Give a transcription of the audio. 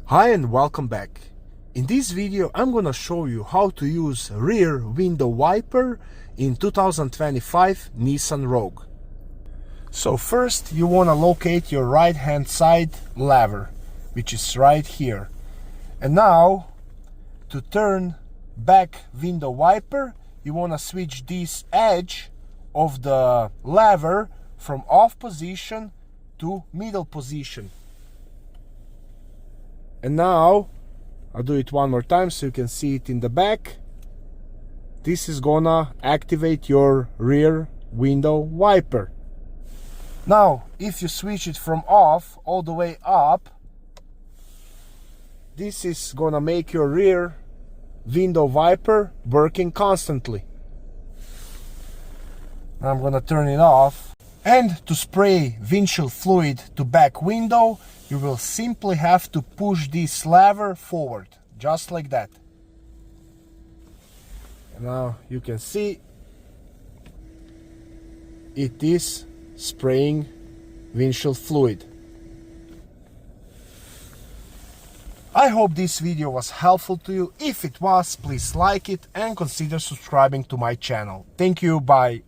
Hi and welcome back. In this video I'm gonna show you how to use rear window wiper in 2025 Nissan Rogue. So first you wanna locate your right hand side lever, which is right here. And now to turn back window wiper, you wanna switch this edge of the lever from off position to middle position. And now I'll do it one more time so you can see it in the back. This is gonna activate your rear window wiper. Now if you switch it from off all the way up, this is gonna make your rear window wiper working constantly. Now I'm gonna turn it off. And to spray windshield fluid to back window, you will simply have to push this lever forward, just like that. And now you can see it is spraying windshield fluid. I hope this video was helpful to you. If it was, please like it and consider subscribing to my channel. Thank you, bye.